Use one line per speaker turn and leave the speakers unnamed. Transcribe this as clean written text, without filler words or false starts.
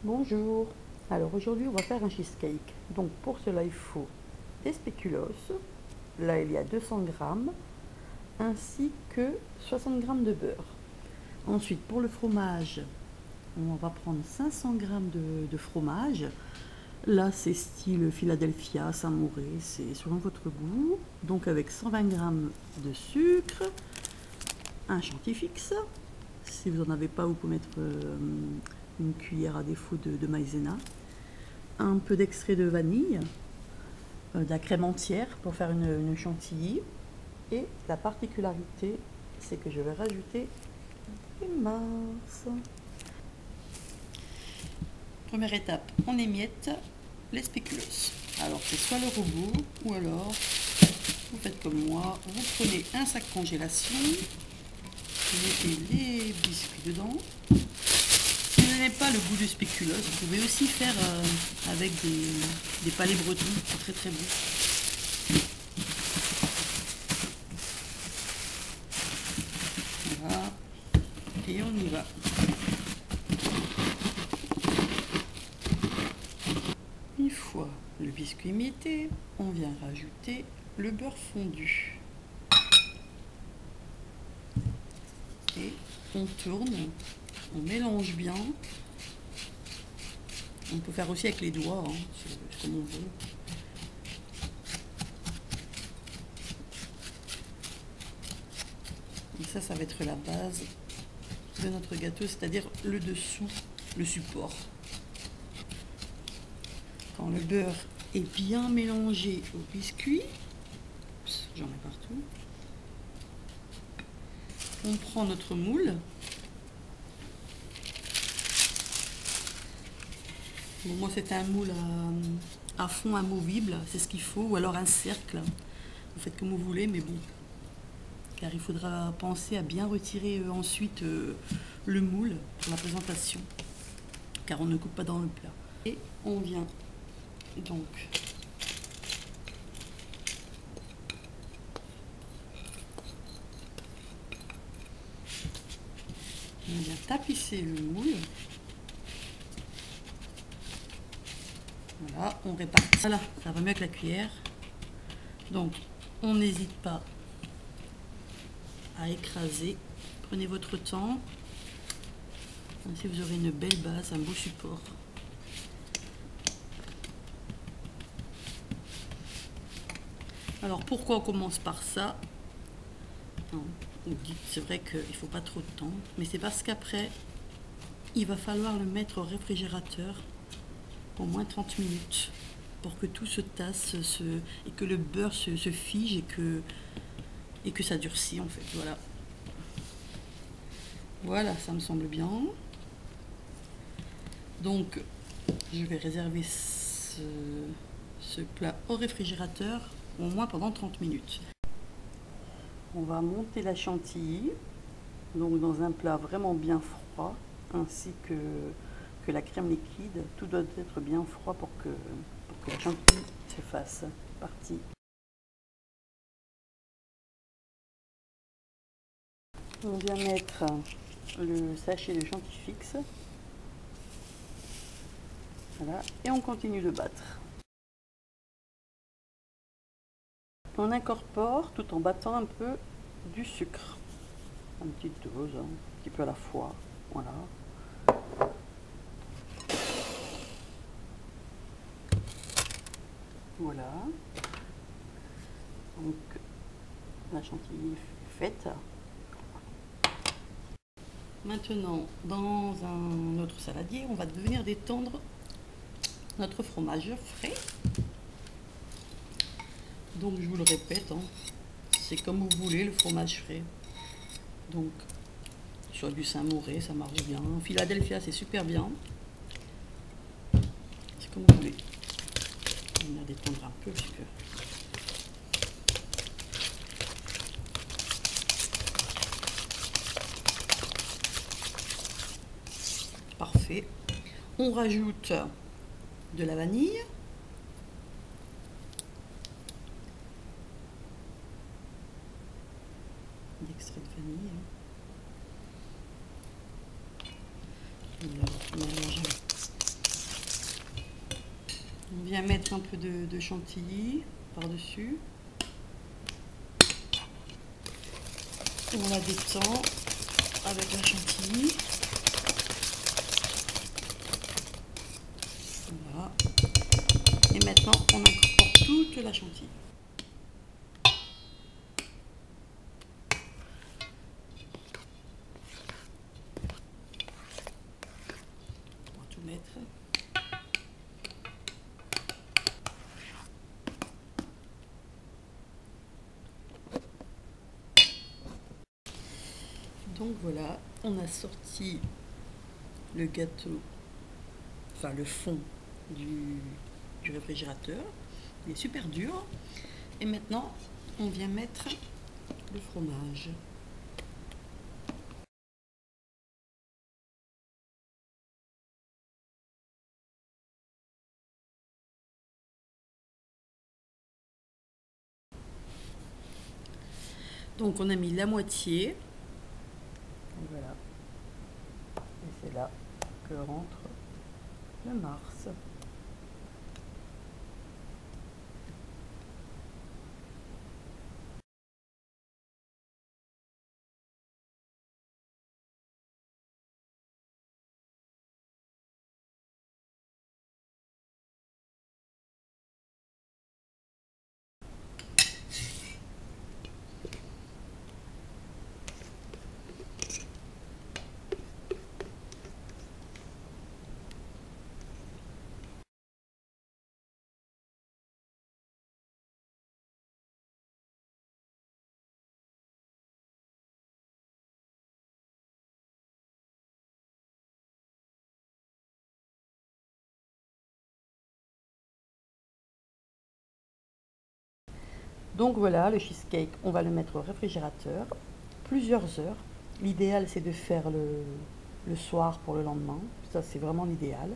Bonjour, alors aujourd'hui on va faire un cheesecake. Donc pour cela il faut des spéculoos, là il y a 200 grammes, ainsi que 60 grammes de beurre. Ensuite pour le fromage, on va prendre 500 grammes de fromage. Là c'est style Philadelphia, Saint-Mauré, c'est selon votre goût. Donc avec 120 grammes de sucre, un chantilly fixe. Si vous n'en avez pas, vous pouvez mettre une cuillère à défaut de maïzena, un peu d'extrait de vanille, de la crème entière pour faire une chantilly. Et la particularité, c'est que je vais rajouter des minces. Première étape, on émiette les spéculoos. Alors c'est soit le robot ou alors vous faites comme moi, vous prenez un sac congélation, vous mettez les biscuits dedans. Si vous n'avez pas le goût du spéculoos, vous pouvez aussi faire avec des palais bretons, c'est très très bon. Voilà, et on y va. Une fois le biscuit émietté, on vient rajouter le beurre fondu. Et on tourne, on mélange bien. On peut faire aussi avec les doigts, hein, comme on veut. Et ça va être la base de notre gâteau, c'est-à-dire le dessous, le support. Quand le beurre est bien mélangé au biscuit, j'en ai partout, on prend notre moule. Bon, moi c'est un moule à fond amovible, c'est ce qu'il faut, ou alors un cercle. Vous faites comme vous voulez, mais bon. Car il faudra penser à bien retirer ensuite le moule pour la présentation. Car on ne coupe pas dans le plat. Et on vient donc tapisser le moule. Voilà, on répartit. Voilà, ça va mieux avec la cuillère. Donc, on n'hésite pas à écraser. Prenez votre temps. Ainsi, vous aurez une belle base, un beau support. Alors, pourquoi on commence par ça? C'est vrai qu'il ne faut pas trop de temps, mais c'est parce qu'après, il va falloir le mettre au réfrigérateur au moins 30 minutes pour que tout se tasse et que le beurre se fige et que ça durcit en fait. Voilà. Voilà, ça me semble bien. Donc, je vais réserver ce plat au réfrigérateur au moins pendant 30 minutes. On va monter la chantilly, donc dans un plat vraiment bien froid, ainsi que la crème liquide. Tout doit être bien froid pour que la chantilly se fasse. Parti. On vient mettre le sachet de chantilly fixe. Voilà, et on continue de battre. On incorpore tout en battant un peu du sucre. Une petite dose, un petit peu à la fois. Voilà. Voilà. Donc la chantilly est faite. Maintenant, dans un autre saladier, on va venir détendre notre fromage frais. Donc je vous le répète, hein, c'est comme vous voulez le fromage frais. Donc sur du Saint-Mauré, ça marche bien. Philadelphia, c'est super bien. C'est comme vous voulez. On va détendre un peu parce que parfait. On rajoute de la vanille. D'extrait de vanille. On va mélanger vient mettre un peu de chantilly par-dessus. On la détend avec la chantilly. Voilà. Et maintenant, on incorpore toute la chantilly. On va tout mettre. Donc voilà, on a sorti le gâteau, enfin le fond du réfrigérateur. Il est super dur. Et maintenant, on vient mettre le fromage. Donc on a mis la moitié. Et voilà. Et c'est là que rentre le Mars. Donc voilà, le cheesecake, on va le mettre au réfrigérateur plusieurs heures. L'idéal, c'est de faire le soir pour le lendemain. Ça, c'est vraiment l'idéal.